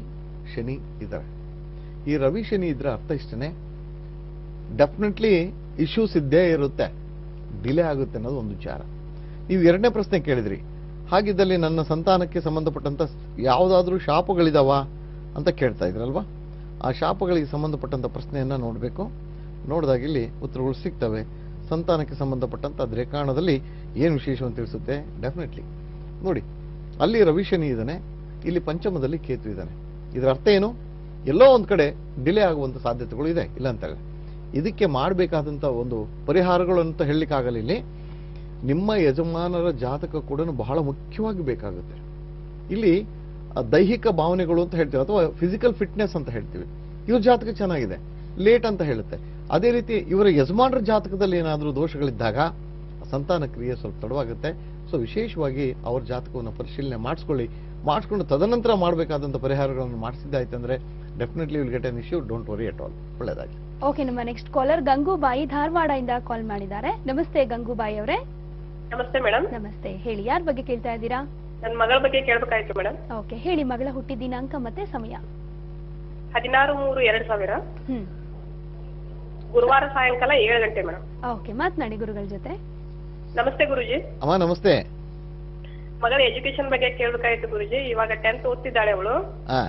ಶನಿ ಇದ್ದಾರೆ. ಈ ರವಿ ಶನಿ ಇದ್ರೆ ಅರ್ಥ ಇಷ್ಟನೇ, ಡೆಫಿನೆಟ್ಲಿ ಇಶ್ಯೂಸ್ ಇದ್ದೇ ಇರುತ್ತೆ, ಡಿಲೇ ಆಗುತ್ತೆ ಅನ್ನೋದು ಒಂದು ವಿಚಾರ. ನೀವು ಎರಡನೇ ಪ್ರಶ್ನೆ ಕೇಳಿದ್ರಿ, ಹಾಗಿದ್ದಲ್ಲಿ ನನ್ನ ಸಂತಾನಕ್ಕೆ ಸಂಬಂಧಪಟ್ಟಂತ ಯಾವುದಾದ್ರೂ ಶಾಪಗಳಿದಾವ ಅಂತ ಕೇಳ್ತಾ ಇದ್ರಲ್ವಾ. ಆ ಶಾಪಗಳಿಗೆ ಸಂಬಂಧಪಟ್ಟಂತ ಪ್ರಶ್ನೆಯನ್ನ ನೋಡಬೇಕು. ನೋಡಿದಾಗ ಇಲ್ಲಿ ಉತ್ತರಗಳು ಸಿಗ್ತವೆ. ಸಂತಾನಕ್ಕೆ ಸಂಬಂಧಪಟ್ಟಂತ ರೇಖಾಣದಲ್ಲಿ ಏನು ವಿಶೇಷವನ್ನು ತಿಳಿಸುತ್ತೆ. ಡೆಫಿನೆಟ್ಲಿ ನೋಡಿ, ಅಲ್ಲಿ ರವಿ ಶನಿ ಇದ್ದಾನೆ, ಇಲ್ಲಿ ಪಂಚಮದಲ್ಲಿ ಕೇತು ಇದ್ದಾನೆ. ಇದರ ಅರ್ಥ ಏನು? ಎಲ್ಲೋ ಒಂದ್ ಕಡೆ ಡಿಲೇ ಆಗುವಂತ ಸಾಧ್ಯತೆಗಳು ಇದೆ, ಇಲ್ಲ ಅಂತ ಹೇಳಿ. ಇದಕ್ಕೆ ಮಾಡಬೇಕಾದಂತ ಒಂದು ಪರಿಹಾರಗಳು ಅಂತ ಹೇಳಲಿಕ್ಕಾಗಲ್ಲ. ಇಲ್ಲಿ ನಿಮ್ಮ ಯಜಮಾನರ ಜಾತಕ ಕೂಡ ಬಹಳ ಮುಖ್ಯವಾಗಿ ಬೇಕಾಗುತ್ತೆ. ಇಲ್ಲಿ ದೈಹಿಕ ಭಾವನೆಗಳು ಅಂತ ಹೇಳ್ತೀವಿ, ಅಥವಾ ಫಿಸಿಕಲ್ ಫಿಟ್ನೆಸ್ ಅಂತ ಹೇಳ್ತೀವಿ. ಇವ್ರ ಜಾತಕ ಚೆನ್ನಾಗಿದೆ, ಲೇಟ್ ಅಂತ ಹೇಳುತ್ತೆ. ಅದೇ ರೀತಿ ಇವರ ಯಜಮಾನರ ಜಾತಕದಲ್ಲಿ ಏನಾದರೂ ದೋಷಗಳಿದ್ದಾಗ ಸಂತಾನ ಕ್ರಿಯೆ ಸ್ವಲ್ಪ ತಡವಾಗುತ್ತೆ. ಸೊ ವಿಶೇಷವಾಗಿ ಅವ್ರ ಜಾತಕವನ್ನು ಪರಿಶೀಲನೆ ಮಾಡಿಸ್ಕೊಂಡು ತದನಂತರ ಮಾಡಬೇಕಾದಂತ ಪರಿಹಾರಗಳನ್ನು ಮಾಡಿಸಿದ್ದಾಯ್ತಂದ್ರೆ definitely will get an issue. Don't worry at all. ಒಳ್ಳೆದಾಗಿ. ಓಕೆ, ನಮ್ಮ ನೆಕ್ಸ್ಟ್ ಕಾಲರ್ ಗಂಗೂಬಾಯಿ ಧಾರವಾಡದಿಂದ ಕಾಲ್ ಮಾಡಿದ್ದಾರೆ. ನಮಸ್ತೆ ಗಂಗೂಬಾಯಿ ಅವರೇ. ನಮಸ್ತೆ ಮೇಡಮ್. ನಮಸ್ತೆ, ಹೇಳಿ, ಯಾರ ಬಗ್ಗೆ ಕೇಳ್ತಾ ಇದ್ದೀರಾ? ನನ್ನ ಮಗಳ ಬಗ್ಗೆ ಕೇಳಬೇಕಾಯ್ತು ಮೇಡಮ್. ಓಕೆ, ಹೇಳಿ, ಮಗಳ ಹುಟ್ಟಿದ ದಿನಾಂಕ ಮತ್ತೆ ಸಮಯ. 16/3/2000, ಗುರುವಾರ ಸಾಯಂಕಾಲ 7 ಗಂಟೆ ಮೇಡಮ್. ಓಕೆ, ಮಾತನಾಡಿ ಗುರುಗಳ ಜೊತೆ. ನಮಸ್ತೆ ಗುರುಜಿ. ಅಮ್ಮ ನಮಸ್ತೆ. ಮಗಳ ಎಜುಕೇಶನ್ ಬಗ್ಗೆ ಕೇಳಬೇಕಾಯ್ತು ಗುರುಜಿ. ಇವಾಗ 10th ಓದ್ತಿದ್ದಾಳೆ ಅವಳು.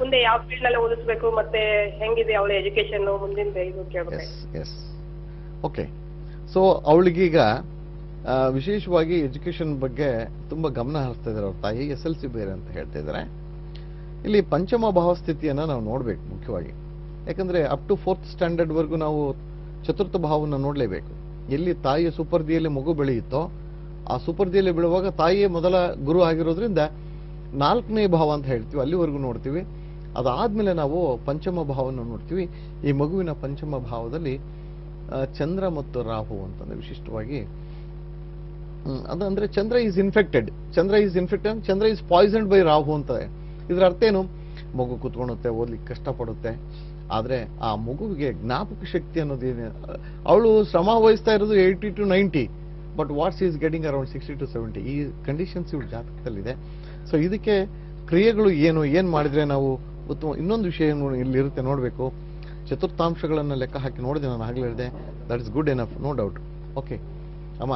ಮುಂದೆ ಯಾವ ಫೀಲ್ಡ್ ನಲ್ಲಿ ಓದಿಸ್ಬೇಕು, ಮತ್ತೆ ಹೆಂಗಿದೆ ಅವಳ ಎಜುಕೇಶನ್ ಮುಂದಿನ ಇದು ಕೇಳಬೇಕಾಯ್ತು. ಓಕೆ, ಸೊ ಅವಳಿಗೀಗ ವಿಶೇಷವಾಗಿ ಎಜುಕೇಶನ್ ಬಗ್ಗೆ ತುಂಬಾ ಗಮನ ಹರಿಸ್ತಾ ಇದ್ದಾರೆ ಅವ್ರ ತಾಯಿ. SLC ಬೇರೆ ಅಂತ ಹೇಳ್ತಾ ಇದ್ದಾರೆ. ಇಲ್ಲಿ ಪಂಚಮ ಭಾವ ಸ್ಥಿತಿಯನ್ನ ನಾವು ನೋಡ್ಬೇಕು ಮುಖ್ಯವಾಗಿ. ಯಾಕಂದ್ರೆ ಅಪ್ ಟು 4th ಸ್ಟ್ಯಾಂಡರ್ಡ್ ವರೆಗೂ ನಾವು ಚತುರ್ಥ ಭಾವವನ್ನು ನೋಡ್ಲೇಬೇಕು. ಎಲ್ಲಿ ತಾಯಿಯ ಸುಪರ್ದಿಯಲ್ಲಿ ಮಗು ಬೆಳೆಯುತ್ತೋ ಆ ಸುಪರ್ದಿಯಲ್ಲಿ ಬೆಳುವಾಗ ತಾಯಿಯೇ ಮೊದಲ ಗುರು ಆಗಿರೋದ್ರಿಂದ 4ನೇ ಭಾವ ಅಂತ ಹೇಳ್ತೀವಿ, ಅಲ್ಲಿವರೆಗೂ ನೋಡ್ತೀವಿ. ಅದಾದ್ಮೇಲೆ ನಾವು ಪಂಚಮ ಭಾವವನ್ನು ನೋಡ್ತೀವಿ. ಈ ಮಗುವಿನ ಪಂಚಮ ಭಾವದಲ್ಲಿ ಚಂದ್ರ ಮತ್ತು ರಾಹು ಅಂತಂದ್ರೆ ವಿಶಿಷ್ಟವಾಗಿ ಅದಂದ್ರೆ Chandra is infected, Chandra is poisoned by Rahu ಅಂತ. ಇದ್ರ ಅರ್ಥ ಏನು? ಮಗು ಕುತ್ಕೊಳ್ಳುತ್ತೆ, ಓದ್ಲಿಕ್ಕೆ ಕಷ್ಟಪಡುತ್ತೆ, ಆದ್ರೆ ಆ ಮಗುವಿಗೆ ಜ್ಞಾಪಕ ಶಕ್ತಿ ಅನ್ನೋದೇನು, ಅವಳು ಶ್ರಮ ವಹಿಸ್ತಾ ಇರೋದು 80 to 90, but what's is getting around 60 to 70. ಈ ಕಂಡೀಷನ್ಸ್ ಇವಳು ಜಾತಕದಲ್ಲಿದೆ. ಸೊ ಇದಕ್ಕೆ ಕ್ರಿಯೆಗಳು ಏನ್ ಮಾಡಿದ್ರೆ ನಾವು ಉತ್ತಮ. ಇನ್ನೊಂದು ವಿಷಯ ಇಲ್ಲಿರುತ್ತೆ ನೋಡ್ಬೇಕು. ಚತುರ್ಥಾಂಶಗಳನ್ನ ಲೆಕ್ಕ ಹಾಕಿ ನೋಡಿದೆ ನಾನು ಆಗ್ಲೇ ಹೇಳಿದೆ. That is good enough, no doubt. Okay ಅಮ್ಮ,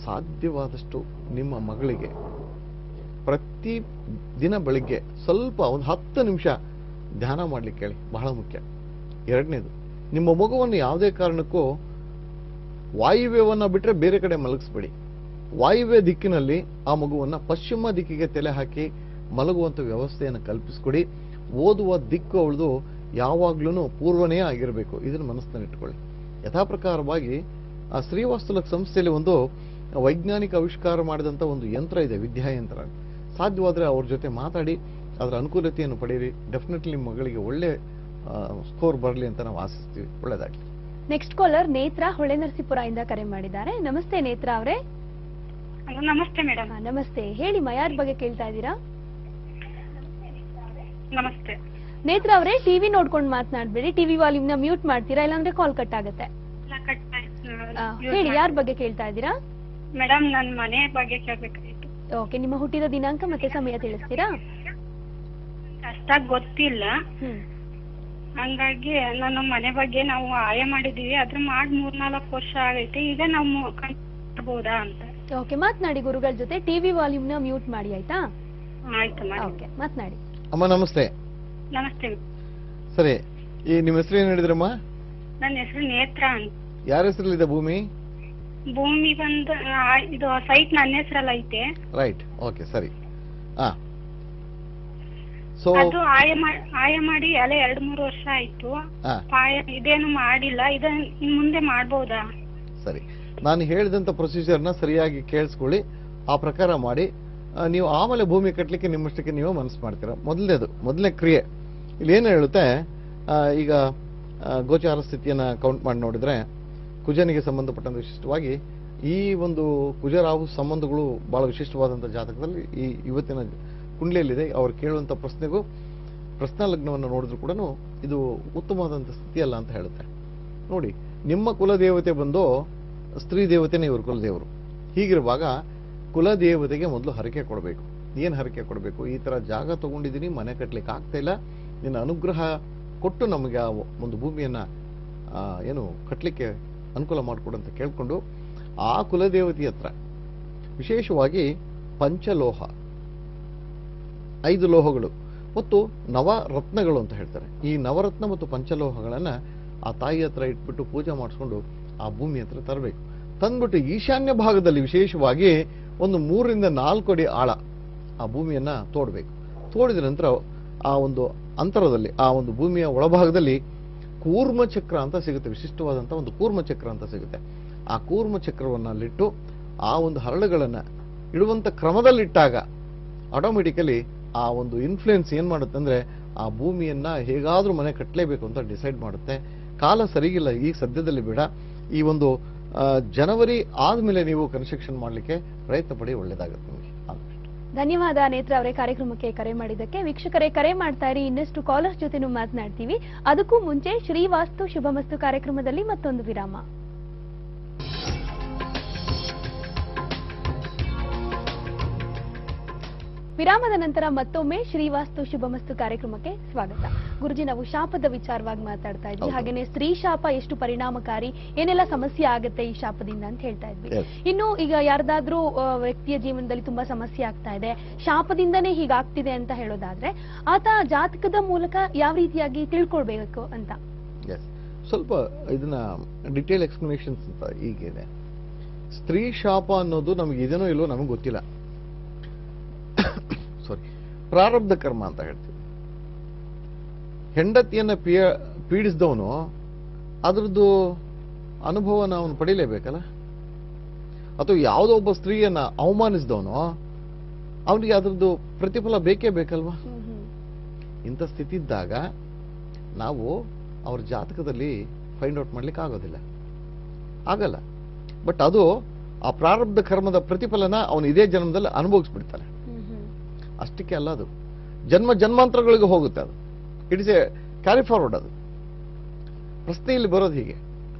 ಸಾಧ್ಯವಾದಷ್ಟು ನಿಮ್ಮ ಮಗಳಿಗೆ ಪ್ರತಿ ದಿನ ಬೆಳಿಗ್ಗೆ ಸ್ವಲ್ಪ ಒಂದು 10 ನಿಮಿಷ ಧ್ಯಾನ ಮಾಡ್ಲಿಕ್ಕೆ ಹೇಳಿ, ಬಹಳ ಮುಖ್ಯ. ಎರಡನೇದು, ನಿಮ್ಮ ಮಗುವನ್ನು ಯಾವುದೇ ಕಾರಣಕ್ಕೂ ವಾಯುವ್ಯವನ್ನ ಬಿಟ್ರೆ ಬೇರೆ ಕಡೆ ಮಲಗಿಸ್ಬೇಡಿ. ವಾಯುವ್ಯ ದಿಕ್ಕಿನಲ್ಲಿ ಆ ಮಗುವನ್ನ ಪಶ್ಚಿಮ ದಿಕ್ಕಿಗೆ ತಲೆ ಹಾಕಿ ಮಲಗುವಂತ ವ್ಯವಸ್ಥೆಯನ್ನು ಕಲ್ಪಿಸ್ಕೊಡಿ. ಓದುವ ದಿಕ್ಕು ಅವಳದು ಯಾವಾಗ್ಲೂ ಪೂರ್ವನೇ ಆಗಿರಬೇಕು. ಇದನ್ನ ಮನಸ್ಸಿನಲ್ಲಿ ಇಟ್ಕೊಳ್ಳಿ. ಯಥಾ ಪ್ರಕಾರವಾಗಿ ಆ ಶ್ರೀವಾಸ್ತುಲಕ್ ಸಂಸ್ಥೆಯಲ್ಲಿ ಒಂದು ವೈಜ್ಞಾನಿಕ ಆವಿಷ್ಕಾರ ಮಾಡಿದಂತ ಒಂದು ಯಂತ್ರ ಇದೆ, ವಿದ್ಯಾಯಂತ್ರ. ಸಾಧ್ಯವಾದ್ರೆ ಅವ್ರ ಜೊತೆ ಮಾತಾಡಿ ಅದರ ಅನುಕೂಲತೆಯನ್ನು ಪಡೆಯಿರಿ. ಡೆಫಿನೆಟ್ಲಿ ನಿಮ್ಮ ಮಗಳಿಗೆ ಒಳ್ಳೆ ಸ್ಕೋರ್ ಬರಲಿ ಅಂತ ನಾವು ಆಶಿಸ್ತೀವಿ. ಒಳ್ಳೆದಾಗ್ಲಿ. ನೆಕ್ಸ್ಟ್ ಕಾಲರ್ ನೇತ್ರ ಹೊಳೆನರಸೀಪುರ ಇಂದ ಕರೆ ಮಾಡಿದ್ದಾರೆ. ನಮಸ್ತೆ ನೇತ್ರ ಅವರೇ. ನಮಸ್ತೆ ಮೇಡಮ್. ನಮಸ್ತೆ, ಹೇಳಿ, ಯಾರ ಬಗ್ಗೆ ಕೇಳ್ತಾ ಇದ್ದೀರಾ? ನಮಸ್ತೆ ನೇತ್ರ ಅವರೇ, ಟಿವಿ ನೋಡ್ಕೊಂಡು ಮಾತನಾಡ್ಬೇಡಿ. ಟಿವಿ ವಾಲ್ಯೂಮ್ ನ ಮ್ಯೂಟ್ ಮಾಡ್ತೀರಾ, ಇಲ್ಲಾಂದ್ರೆ ಕಾಲ್ ಕಟ್ ಆಗುತ್ತೆ. ಹೇಳಿ, ಯಾರ ಬಗ್ಗೆ ಕೇಳ್ತಾ ಇದ್ದೀರಾ? ಮೇಡಮ್, ನನ್ನ ಮನೆ ಬಗ್ಗೆ ಕೇಳಬೇಕಾಗಿತ್ತು. ಓಕೆ, ನಿಮ್ಮ ಹುಟ್ಟಿದ ದಿನಾಂಕ ಮತ್ತೆ ಸಮಯ ತಿಳಿಸ್ತೀರಾ? ಅಷ್ಟಾಗಿ ಗೊತ್ತಿಲ್ಲ, ಹಂಗಾಗಿ ನನ್ನ ಮನೆ ಬಗ್ಗೆ ನಾವು ಆಯ ಮಾಡಿದೀವಿ. ಅದ್ರ ಮಾಡಿ 3-4 ವರ್ಷ ಆಗೈತೆ. ಈಗ ನಾವು ಮಾಡ್ಬೋದಾ ಅಂತ. ಓಕೆ, ಮಾತನಾಡಿ ಗುರುಗಳ ಜೊತೆ. ಟಿವಿ ವಾಲ್ಯೂಮ್ ನ ಮ್ಯೂಟ್ ಮಾಡಿ, ಆಯ್ತಾ? ಆಯ್ತು ಮಾಡಿ. ಓಕೆ, ಮಾತನಾಡಿ. ಅಮ್ಮ ನಮಸ್ತೆ. ನಮಸ್ತೆ. ಸರಿ, ಈ ನಿಮ್ಮ ಹೆಸರು ಏನ್ ಹೇಳಿದ್ರಮ್ಮ? ನನ್ನ ಹೆಸರು ನೇತ್ರ ಅಂತ. ಯಾರ ಹೆಸರಲ್ಲಿದೆ ಭೂಮಿ? ಭೂಮಿ ಬಂದು ಇದು ಸೈಟ್ ನನ್ನ ಹೆಸರಲ್ಲ ಐತೆ. ರೈಟ್, ಓಕೆ, ಸರಿ. ಅದು ಆಯ ಮಾಡಿ ಅಲ್ಲ 2-3 ವರ್ಷ ಆಯ್ತು. ಇದೇನು ಮಾಡಿಲ್ಲ. ಇದನ್ನ ಮುಂದೆ ಮಾಡ್ಬೋದಾ? ಸರಿ, ನಾನು ಹೇಳಿದಂತ ಪ್ರೊಸೀಜರ್ನ ಸರಿಯಾಗಿ ಕೇಳಿಸ್ಕೊಳ್ಳಿ, ಆ ಪ್ರಕಾರ ಮಾಡಿ. ನೀವು ಆಮೇಲೆ ಭೂಮಿ ಕಟ್ಟಲಿಕ್ಕೆ ನಿಮ್ಮಷ್ಟಕ್ಕೆ ನೀವು ಮನಸ್ಸು ಮಾಡ್ತೀರಾ. ಮೊದಲನೇ ಕ್ರಿಯೆ ಇಲ್ಲಿ ಏನು ಹೇಳುತ್ತೆ, ಈಗ ಗೋಚಾರ ಸ್ಥಿತಿಯನ್ನ ಕೌಂಟ್ ಮಾಡಿ ನೋಡಿದ್ರೆ ಕುಜನಿಗೆ ಸಂಬಂಧಪಟ್ಟಂತ ವಿಶಿಷ್ಟವಾಗಿ ಈ ಒಂದು ಕುಜರಾಹು ಸಂಬಂಧಗಳು ಬಹಳ ವಿಶಿಷ್ಟವಾದಂತಹ ಜಾತಕದಲ್ಲಿ ಈ ಇವತ್ತಿನ ಕುಂಡ್ಲಿಯಲ್ಲಿದೆ. ಅವ್ರು ಕೇಳುವಂತ ಪ್ರಶ್ನೆಗೂ ಪ್ರಶ್ನಾ ಲಗ್ನವನ್ನು ನೋಡಿದ್ರು ಕೂಡ ಇದು ಉತ್ತಮವಾದಂಥ ಸ್ಥಿತಿ ಅಲ್ಲ ಅಂತ ಹೇಳುತ್ತೆ. ನೋಡಿ, ನಿಮ್ಮ ಕುಲದೇವತೆ ಬಂದು ಸ್ತ್ರೀ ದೇವತೆನೇ ಇವರು ಕುಲದೇವರು. ಹೀಗಿರುವಾಗ ಕುಲದೇವತೆಗೆ ಮೊದಲು ಹರಕೆ ಕೊಡಬೇಕು. ಏನ್ ಹರಕೆ ಕೊಡಬೇಕು? ಈ ತರ ಜಾಗ ತಗೊಂಡಿದ್ದೀನಿ, ಮನೆ ಕಟ್ಲಿಕ್ಕೆ ಆಗ್ತಾ ಇಲ್ಲ, ನಿನ್ನ ಅನುಗ್ರಹ ಕೊಟ್ಟು ನಮಗೆ ಆ ಒಂದು ಭೂಮಿಯನ್ನ ಏನು ಕಟ್ಟಲಿಕ್ಕೆ ಅನುಕೂಲ ಮಾಡಿಕೊಡು ಅಂತ ಕೇಳ್ಕೊಂಡು ಆ ಕುಲದೇವತಿ ಹತ್ರ ವಿಶೇಷವಾಗಿ ಪಂಚಲೋಹ 5 ಲೋಹಗಳು ಮತ್ತು ನವರತ್ನಗಳು ಅಂತ ಹೇಳ್ತಾರೆ. ಈ ನವರತ್ನ ಮತ್ತು ಪಂಚಲೋಹಗಳನ್ನ ಆ ತಾಯಿ ಹತ್ರ ಇಟ್ಬಿಟ್ಟು ಪೂಜೆ ಮಾಡಿಸ್ಕೊಂಡು ಆ ಭೂಮಿ ಹತ್ರ ತರಬೇಕು. ತಂದ್ಬಿಟ್ಟು ಈಶಾನ್ಯ ಭಾಗದಲ್ಲಿ ವಿಶೇಷವಾಗಿ ಒಂದು 3 ರಿಂದ 4 ಅಡಿ ಆಳ ಆ ಭೂಮಿಯನ್ನ ತೋಡಬೇಕು. ತೋಡಿದ ನಂತರ ಆ ಒಂದು ಅಂತರದಲ್ಲಿ ಆ ಒಂದು ಭೂಮಿಯ ಒಳಭಾಗದಲ್ಲಿ ಕೂರ್ಮ ಚಕ್ರ ಅಂತ ಸಿಗುತ್ತೆ, ವಿಶಿಷ್ಟವಾದಂಥ ಒಂದು ಕೂರ್ಮ ಚಕ್ರ ಅಂತ ಸಿಗುತ್ತೆ. ಆ ಕೂರ್ಮ ಚಕ್ರವನ್ನು ಅಲ್ಲಿಟ್ಟು ಆ ಒಂದು ಹರಳುಗಳನ್ನ ಇಡುವಂತ ಕ್ರಮದಲ್ಲಿಟ್ಟಾಗ ಆಟೋಮೆಟಿಕಲಿ ಆ ಒಂದು ಇನ್ಫ್ಲುಯೆನ್ಸ್ ಏನ್ ಮಾಡುತ್ತೆ ಅಂದ್ರೆ ಆ ಭೂಮಿಯನ್ನ ಹೇಗಾದ್ರೂ ಮನೆ ಕಟ್ಟಲೇಬೇಕು ಅಂತ ಡಿಸೈಡ್ ಮಾಡುತ್ತೆ. ಕಾಲ ಸರಿಗಿಲ್ಲ, ಈಗ ಸದ್ಯದಲ್ಲಿ ಬೇಡ, ಈ ಒಂದು ಜನವರಿ ಆದ್ಮೇಲೆ ನೀವು ಕನ್ಸ್ಟ್ರಕ್ಷನ್ ಮಾಡ್ಲಿಕ್ಕೆ ಪ್ರಯತ್ನ ಪಡಿ, ಒಳ್ಳೇದಾಗುತ್ತೆ ನಿಮಗೆ. ಧನ್ಯವಾದ ನೇತ್ರ ಅವರೇ ಕಾರ್ಯಕ್ರಮಕ್ಕೆ ಕರೆ ಮಾಡಿದ್ದಕ್ಕೆ. ವೀಕ್ಷಕರೇ ಕರೆ ಮಾಡ್ತಾ ಇರಿ, ಇನ್ನಷ್ಟು ಕಾಲರ್ಸ್ ಜೊತೆನೂ ಮಾತನಾಡ್ತೀವಿ. ಅದಕ್ಕೂ ಮುಂಚೆ ಶ್ರೀವಾಸ್ತು ಶುಭಮಸ್ತು ಕಾರ್ಯಕ್ರಮದಲ್ಲಿ ಮತ್ತೊಂದು ವಿರಾಮ. ವಿರಾಮದ ನಂತರ ಮತ್ತೊಮ್ಮೆ ಶ್ರೀವಾಸ್ತು ಶುಭಮಸ್ತು ಕಾರ್ಯಕ್ರಮಕ್ಕೆ ಸ್ವಾಗತ. ಗುರುಜಿ, ನಾವು ಶಾಪದ ವಿಚಾರವಾಗಿ ಮಾತಾಡ್ತಾ ಇದ್ವಿ, ಹಾಗೇನೆ ಸ್ತ್ರೀ ಶಾಪ ಎಷ್ಟು ಪರಿಣಾಮಕಾರಿ, ಏನೆಲ್ಲ ಸಮಸ್ಯೆ ಆಗುತ್ತೆ ಈ ಶಾಪದಿಂದ ಅಂತ ಹೇಳ್ತಾ ಇದ್ವಿ. ಇನ್ನು ಈಗ ಯಾರ್ದಾದ್ರೂ ವ್ಯಕ್ತಿಯ ಜೀವನದಲ್ಲಿ ತುಂಬಾ ಸಮಸ್ಯೆ ಆಗ್ತಾ ಇದೆ, ಶಾಪದಿಂದನೇ ಹೀಗಾಗ್ತಿದೆ ಅಂತ ಹೇಳೋದಾದ್ರೆ ಆತ ಜಾತಕದ ಮೂಲಕ ಯಾವ ರೀತಿಯಾಗಿ ತಿಳ್ಕೊಳ್ಬೇಕು ಅಂತ ಸ್ವಲ್ಪ ಇದನ್ನ ಡಿಟೇಲ್ ಎಕ್ಸ್ಪ್ಲನೇಷನ್ಸ್ ಅಂತ ಈಗಿದೆ. ಸ್ತ್ರೀ ಶಾಪ ಅನ್ನೋದು ನಮ್ಗೆ ಇದೇನೋ ಇಲ್ವೋ ನಮಗೆ ಗೊತ್ತಿಲ್ಲ. ಸಾರಿ, ಪ್ರಾರಬ್ಧ ಕರ್ಮ ಅಂತ ಹೇಳ್ತೀವಿ. ಹೆಂಡತಿಯನ್ನ ಪೀಡಿಸಿದವನು ಅದರದ್ದು ಅನುಭವನ ಅವನು ಪಡಿಲೇಬೇಕಲ್ಲ. ಅಥವಾ ಯಾವುದೋ ಒಬ್ಬ ಸ್ತ್ರೀಯನ್ನ ಅವಮಾನಿಸಿದವನು ಅವನಿಗೆ ಅದರದ್ದು ಪ್ರತಿಫಲ ಬೇಕೇ ಬೇಕಲ್ವಾ. ಇಂಥ ಸ್ಥಿತಿ ಇದ್ದಾಗ ನಾವು ಅವ್ರ ಜಾತಕದಲ್ಲಿ ಫೈಂಡ್ ಔಟ್ ಮಾಡ್ಲಿಕ್ಕೆ ಆಗೋದಿಲ್ಲ, ಆಗಲ್ಲ. ಬಟ್ ಅದು ಆ ಪ್ರಾರಬ್ಧ ಕರ್ಮದ ಪ್ರತಿಫಲನ ಅವನು ಇದೇ ಜನ್ಮದಲ್ಲಿ ಅನುಭವಿಸ್ಬಿಡ್ತಾನೆ. ಅಷ್ಟಕ್ಕೆ ಅಲ್ಲ, ಅದು ಜನ್ಮ ಜನ್ಮಾಂತರಗಳಿಗೆ ಹೋಗುತ್ತೆ. ಅದು it is A carry forward. ಅದು ಪ್ರಶ್ನೆ ಇಲ್ಲಿ ಬರೋದು ಹೀಗೆ,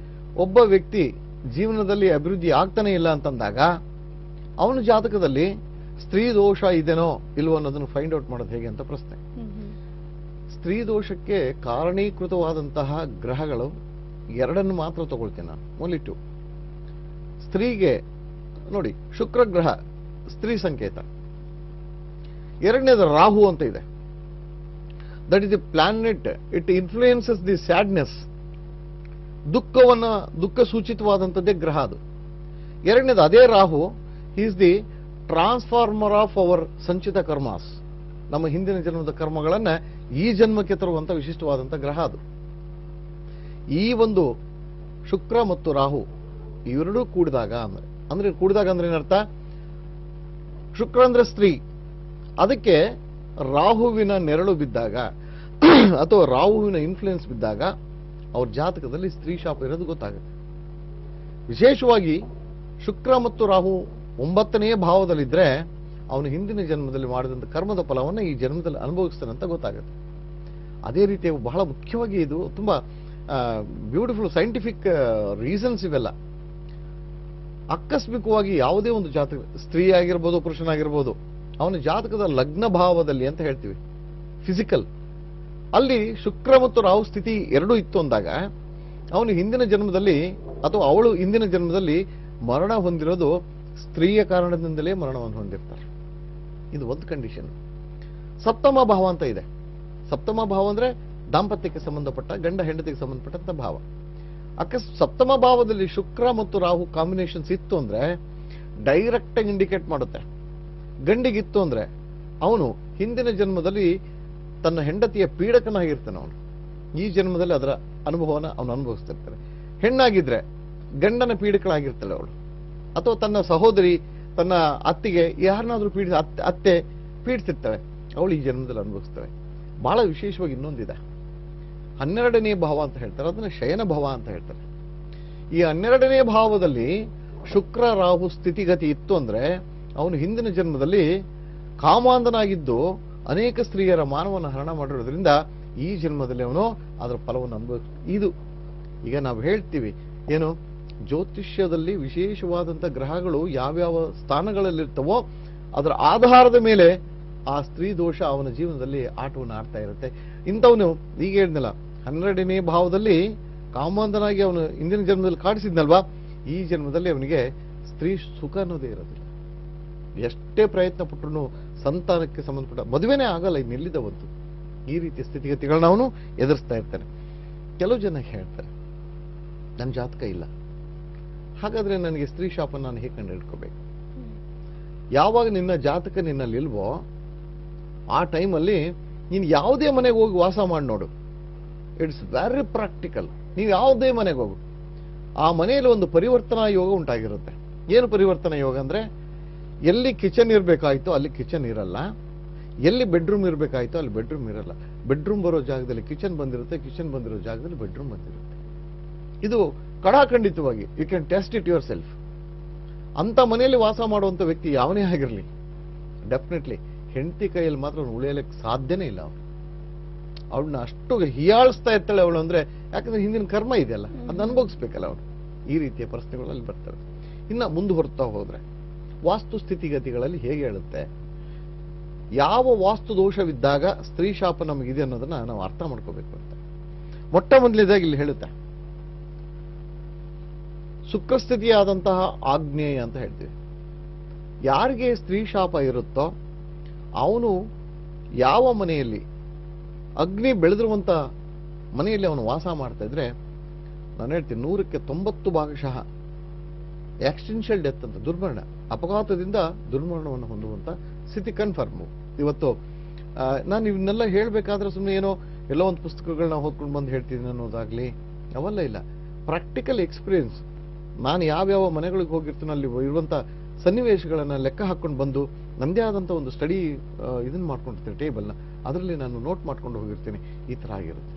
ಒಬ್ಬ ವ್ಯಕ್ತಿ ಜೀವನದಲ್ಲಿ ಅಭಿವೃದ್ಧಿ ಆಗ್ತಾನೆ ಇಲ್ಲ ಅಂತಂದಾಗ ಅವನ ಜಾತಕದಲ್ಲಿ ಸ್ತ್ರೀ ದೋಷ ಇದೆನೋ ಇಲ್ವೋ ಅನ್ನೋದನ್ನು ಫೈಂಡ್ ಔಟ್ ಮಾಡೋದು ಹೇಗೆ ಅಂತ ಪ್ರಶ್ನೆ. ಸ್ತ್ರೀ ದೋಷಕ್ಕೆ ಕಾರಣೀಕೃತವಾದಂತಹ ಗ್ರಹಗಳು 2 ಮಾತ್ರ ತಗೊಳ್ತೀನಿ ನಾನು. ಓನ್ಲಿ 2. ಸ್ತ್ರೀಗೆ ನೋಡಿ, ಶುಕ್ರ ಗ್ರಹ ಸ್ತ್ರೀ ಸಂಕೇತ. 2ನೇದು ರಾಹು ಅಂತ ಇದೆ. That is the planet, it influences the sadness. ದುಃಖ ಸೂಚಿತವಾದಂಥದ್ದೇ ಗ್ರಹ ಅದು. 2ನೇದು ಅದೇ Rahu is the transformer of our ಸಂಚಿತ ಕರ್ಮಾಸ್. ನಮ್ಮ ಹಿಂದಿನ ಜನ್ಮದ ಕರ್ಮಗಳನ್ನ ಈ ಜನ್ಮಕ್ಕೆ ತರುವಂತ ವಿಶಿಷ್ಟವಾದಂಥ ಗ್ರಹ ಅದು. ಈ ಒಂದು ಶುಕ್ರ ಮತ್ತು ರಾಹು ಇವೆರಡೂ ಕೂಡಿದಾಗ ಅಂದ್ರೆ ಏನರ್ಥ, ಶುಕ್ರ ಅಂದ್ರೆ ಸ್ತ್ರೀ, ಅದಕ್ಕೆ ರಾಹುವಿನ ನೆರಳು ಬಿದ್ದಾಗ ಅಥವಾ ರಾಹುವಿನ ಇನ್ಫ್ಲುಯೆನ್ಸ್ ಬಿದ್ದಾಗ ಅವ್ರ ಜಾತಕದಲ್ಲಿ ಸ್ತ್ರೀ ಶಾಪ ಇರೋದು ಗೊತ್ತಾಗುತ್ತೆ. ವಿಶೇಷವಾಗಿ ಶುಕ್ರ ಮತ್ತು ರಾಹು 9ನೇ ಭಾವದಲ್ಲಿದ್ರೆ ಅವನು ಹಿಂದಿನ ಜನ್ಮದಲ್ಲಿ ಮಾಡಿದಂಥ ಕರ್ಮದ ಫಲವನ್ನು ಈ ಜನ್ಮದಲ್ಲಿ ಅನುಭವಿಸ್ತಾನೆ ಅಂತ ಗೊತ್ತಾಗುತ್ತೆ. ಅದೇ ರೀತಿ ಬಹಳ ಮುಖ್ಯವಾಗಿ ಇದು ತುಂಬಾ ಬ್ಯೂಟಿಫುಲ್ ಸೈಂಟಿಫಿಕ್ ರೀಸನ್ಸ್ ಇವೆಲ್ಲ. ಆಕಸ್ಮಿಕವಾಗಿ ಯಾವುದೇ ಒಂದು ಜಾತಕ, ಸ್ತ್ರೀ ಆಗಿರ್ಬೋದು ಪುರುಷನಾಗಿರ್ಬೋದು, ಅವನ ಜಾತಕದ ಲಗ್ನ ಭಾವದಲ್ಲಿ ಅಂತ ಹೇಳ್ತೀವಿ, ಫಿಸಿಕಲ್, ಅಲ್ಲಿ ಶುಕ್ರ ಮತ್ತು ರಾಹು ಸ್ಥಿತಿ 2 ಇತ್ತು ಅಂದಾಗ ಅವನು ಹಿಂದಿನ ಜನ್ಮದಲ್ಲಿ ಅಥವಾ ಅವಳು ಹಿಂದಿನ ಜನ್ಮದಲ್ಲಿ ಮರಣ ಹೊಂದಿರೋದು ಸ್ತ್ರೀಯ ಕಾರಣದಿಂದಲೇ ಮರಣವನ್ನು ಹೊಂದಿರ್ತಾರೆ. ಇದು ಒಂದು ಕಂಡೀಷನ್. ಸಪ್ತಮ ಭಾವ ಅಂತ ಇದೆ. ಸಪ್ತಮ ಭಾವ ಅಂದ್ರೆ ದಾಂಪತ್ಯಕ್ಕೆ ಸಂಬಂಧಪಟ್ಟ, ಗಂಡ ಹೆಂಡತಿಗೆ ಸಂಬಂಧಪಟ್ಟಂತ ಭಾವ. ಸಪ್ತಮ ಭಾವದಲ್ಲಿ ಶುಕ್ರ ಮತ್ತು ರಾಹು ಕಾಂಬಿನೇಷನ್ಸ್ ಇತ್ತು ಅಂದ್ರೆ ಡೈರೆಕ್ಟ್ ಆಗಿ ಇಂಡಿಕೇಟ್ ಮಾಡುತ್ತೆ. ಗಂಡಿಗಿತ್ತು ಅಂದ್ರೆ ಅವನು ಹಿಂದಿನ ಜನ್ಮದಲ್ಲಿ ತನ್ನ ಹೆಂಡತಿಯ ಪೀಡಕನಾಗಿರ್ತಾನೆ, ಅವನು ಈ ಜನ್ಮದಲ್ಲಿ ಅದರ ಅನುಭವನ ಅವನು ಅನುಭವಿಸ್ತಿರ್ತಾನೆ. ಹೆಣ್ಣಾಗಿದ್ರೆ ಗಂಡನ ಪೀಡಕಳಾಗಿರ್ತಾಳೆ ಅವಳು, ಅಥವಾ ತನ್ನ ಸಹೋದರಿ ತನ್ನ ಅತ್ತಿಗೆ ಯಾರನ್ನಾದ್ರೂ ಅತ್ತೆ ಪೀಡಿಸಿರ್ತಾಳೆ, ಅವಳು ಈ ಜನ್ಮದಲ್ಲಿ ಅನುಭವಿಸ್ತಾಳೆ. ಬಹಳ ವಿಶೇಷವಾಗಿ ಇನ್ನೊಂದಿದೆ, 12ನೇ ಭಾವ ಅಂತ ಹೇಳ್ತಾರೆ, ಅದನ್ನ ಶಯನ ಭಾವ ಅಂತ ಹೇಳ್ತಾರೆ. ಈ 12ನೇ ಭಾವದಲ್ಲಿ ಶುಕ್ರ ರಾಹು ಸ್ಥಿತಿಗತಿ ಇತ್ತು ಅಂದ್ರೆ ಅವನು ಹಿಂದಿನ ಜನ್ಮದಲ್ಲಿ ಕಾಮಾಂಧನಾಗಿದ್ದು ಅನೇಕ ಸ್ತ್ರೀಯರ ಮಾನವನ ಹರಣ ಮಾಡಿರೋದ್ರಿಂದ ಈ ಜನ್ಮದಲ್ಲಿ ಅವನು ಅದರ ಫಲವನ್ನು ಅನುಭವಿಸ. ಇದು ಈಗ ನಾವು ಹೇಳ್ತೀವಿ ಏನು, ಜ್ಯೋತಿಷ್ಯದಲ್ಲಿ ವಿಶೇಷವಾದಂಥ ಗ್ರಹಗಳು ಯಾವ್ಯಾವ ಸ್ಥಾನಗಳಲ್ಲಿರ್ತವೋ ಅದರ ಆಧಾರದ ಮೇಲೆ ಆ ಸ್ತ್ರೀ ದೋಷ ಅವನ ಜೀವನದಲ್ಲಿ ಆಟವನ್ನು ಆಡ್ತಾ ಇರುತ್ತೆ. ಇಂಥವನು ಈಗ ಹೇಳಿದ್ನಲ್ಲ 12ನೇ ಭಾವದಲ್ಲಿ ಕಾಮಾಂಧನಾಗಿ ಅವನು ಇಂದಿನ ಜನ್ಮದಲ್ಲಿ ಕಾಡಿಸಿದ್ನಲ್ವಾ, ಈ ಜನ್ಮದಲ್ಲಿ ಅವನಿಗೆ ಸ್ತ್ರೀ ಸುಖ ಅನ್ನೋದೇ ಇರೋದಿಲ್ಲ. ಎಷ್ಟೇ ಪ್ರಯತ್ನ ಪಟ್ಟರು ಸಂತಾನಕ್ಕೆ ಸಂಬಂಧಪಟ್ಟ ಮದುವೆನೇ ಆಗಲ್ಲ, ಇನ್ನೆಲ್ಲಿದವಂತು. ಈ ರೀತಿಯ ಸ್ಥಿತಿಗತಿಗಳನ್ನ ಅವನು ಎದುರಿಸ್ತಾ ಇರ್ತಾನೆ. ಕೆಲವು ಜನ ಹೇಳ್ತಾರೆ ನನ್ನ ಜಾತಕ ಇಲ್ಲ, ಹಾಗಾದ್ರೆ ನನಗೆ ಸ್ತ್ರೀ ಶಾಪನ್ನು ನಾನು ಹೇಗೆ ಕಂಡು ಹಿಡ್ಕೋಬೇಕು? ಯಾವಾಗ ನಿನ್ನ ಜಾತಕ ನಿನ್ನಲ್ಲಿ ಇಲ್ವೋ ಆ ಟೈಮಲ್ಲಿ ನೀನು ಯಾವುದೇ ಮನೆಗೆ ಹೋಗಿ ವಾಸ ಮಾಡಿ ನೋಡು. It's very practical. ನೀವು ಯಾವುದೇ ಮನೆಗೆ ಹೋಗು, ಆ ಮನೆಯಲ್ಲಿ ಒಂದು ಪರಿವರ್ತನಾ ಯೋಗ ಉಂಟಾಗಿರುತ್ತೆ. ಏನು ಪರಿವರ್ತನಾ ಯೋಗ ಅಂದ್ರೆ, ಎಲ್ಲಿ ಕಿಚನ್ ಇರಬೇಕಾಯ್ತೋ ಅಲ್ಲಿ ಕಿಚನ್ ಇರಲ್ಲ, ಎಲ್ಲಿ ಬೆಡ್ರೂಮ್ ಇರಬೇಕಾಯ್ತೋ ಅಲ್ಲಿ ಬೆಡ್ರೂಮ್ ಇರಲ್ಲ. ಬೆಡ್ರೂಮ್ ಬರೋ ಜಾಗದಲ್ಲಿ ಕಿಚನ್ ಬಂದಿರುತ್ತೆ, ಕಿಚನ್ ಬಂದಿರೋ ಜಾಗದಲ್ಲಿ ಬೆಡ್ರೂಮ್ ಬಂದಿರುತ್ತೆ. ಇದು ಕಡಾಖಂಡಿತವಾಗಿ you can test it yourself. ಅಂತ ಮನೆಯಲ್ಲಿ ವಾಸ ಮಾಡುವಂತ ವ್ಯಕ್ತಿ ಯಾವನೇ ಆಗಿರಲಿ, ಡೆಫಿನೆಟ್ಲಿ ಹೆಂಡತಿ ಕೈಯಲ್ಲಿ ಮಾತ್ರ ಅವನು ಉಳಿಯಲಿಕ್ಕೆ ಸಾಧ್ಯನೇ ಇಲ್ಲ. ಅವಳನ್ನ ಅಷ್ಟು ಹೀಯಾಳಿಸ್ತಾ ಇರ್ತಾಳೆ ಅವಳು ಅಂದ್ರೆ, ಯಾಕಂದ್ರೆ ಹಿಂದಿನ ಕರ್ಮ ಇದೆಯಲ್ಲ, ಅದನ್ನ ಅನುಭವಿಸ್ಬೇಕಲ್ಲ ಅವಳು. ಈ ರೀತಿಯ ಪ್ರಶ್ನೆಗಳಲ್ಲಿ ಬರ್ತಾರೆ. ಇನ್ನ ಮುಂದುವರ್ತಾ ಹೋದ್ರೆ ವಾಸ್ತು ಸ್ಥಿತಿಗತಿಗಳಲ್ಲಿ ಹೇಗೆ ಹೇಳುತ್ತೆ, ಯಾವ ವಾಸ್ತು ದೋಷವಿದ್ದಾಗ ಸ್ತ್ರೀ ಶಾಪ ನಮಗಿದೆ ಅನ್ನೋದನ್ನ ನಾವು ಅರ್ಥ ಮಾಡ್ಕೋಬೇಕು ಅಂತ. ಮೊಟ್ಟ ಮೊದಲನೇದಾಗಿ ಇಲ್ಲಿ ಹೇಳುತ್ತೆ, ಸುಖಸ್ಥಿತಿಯಾದಂತಹ ಆಗ್ನೇಯ ಅಂತ ಹೇಳ್ತೀವಿ. ಯಾರಿಗೆ ಸ್ತ್ರೀ ಶಾಪ ಇರುತ್ತೋ ಅವನು ಯಾವ ಮನೆಯಲ್ಲಿ ಅಗ್ನಿ ಬೆಳೆದಿರುವಂತ ಮನೆಯಲ್ಲಿ ಅವನು ವಾಸ ಮಾಡ್ತಾ ಇದ್ರೆ, ನಾನು ಹೇಳ್ತೀನಿ 100ಕ್ಕೆ 90% ಆಕ್ಸಿಡೆನ್ಷಿಯಲ್ ಡೆತ್ ಅಂತ, ದುರ್ಮರಣ, ಅಪಘಾತದಿಂದ ದುರ್ಮರಣವನ್ನು ಹೊಂದುವಂತ ಸ್ಥಿತಿ ಕನ್ಫರ್ಮ್. ಇವತ್ತು ನಾನು ಇವನ್ನೆಲ್ಲ ಹೇಳ್ಬೇಕಾದ್ರೆ ಸುಮ್ಮನೆ ಏನೋ ಎಲ್ಲೋ ಒಂದು ಪುಸ್ತಕಗಳನ್ನ ಓದ್ಕೊಂಡು ಬಂದು ಹೇಳ್ತಿದ್ದೀನಿ ಅನ್ನೋದಾಗ್ಲಿ ಅವೆಲ್ಲ ಇಲ್ಲ. Practical experience. ನಾನು ಯಾವ್ಯಾವ ಮನೆಗಳಿಗೆ ಹೋಗಿರ್ತೀನಿ ಅಲ್ಲಿ ಇರುವಂತ ಸನ್ನಿವೇಶಗಳನ್ನ ಲೆಕ್ಕ ಹಾಕೊಂಡು ಬಂದು ನಂದೇ ಆದಂತ ಒಂದು ಸ್ಟಡಿ ಇದನ್ನ ಮಾಡ್ಕೊಂಡಿರ್ತೀನಿ, ಟೇಬಲ್ನ, ಅದರಲ್ಲಿ ನಾನು ನೋಟ್ ಮಾಡ್ಕೊಂಡು ಹೋಗಿರ್ತೀನಿ. ಈ ತರ ಆಗಿರುತ್ತೆ.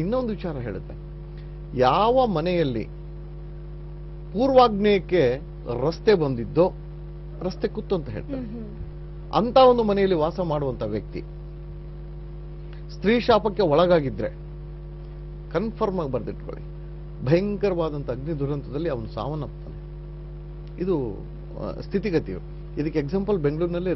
ಇನ್ನೊಂದು ವಿಚಾರ ಹೇಳುತ್ತೆ, ಯಾವ ಮನೆಯಲ್ಲಿ ಪೂರ್ವಾಗ್ನೇಯಕ್ಕೆ ರಸ್ತೆ ಬಂದಿದ್ದೋ, ರಸ್ತೆ ಕುತ್ತು ಅಂತ ಹೇಳ್ತಾರೆ, ಅಂತ ಒಂದು ಮನೆಯಲ್ಲಿ ವಾಸ ಮಾಡುವಂತ ವ್ಯಕ್ತಿ ಸ್ತ್ರೀ ಶಾಪಕ್ಕೆ ಒಳಗಾಗಿದ್ರೆ ಕನ್ಫರ್ಮ್ ಆಗಿ ಬರೆದಿಟ್ಕೊಳ್ಳಿ, ಭಯಂಕರವಾದಂತ ಅಗ್ನಿ ದುರಂತದಲ್ಲಿ ಅವನು ಸಾವನ್ನಪ್ತಾನೆ. ಇದು ಸ್ಥಿತಿಗತಿಯು. ಇದಕ್ಕೆ ಎಕ್ಸಾಂಪಲ್ ಬೆಂಗಳೂರಿನಲ್ಲಿ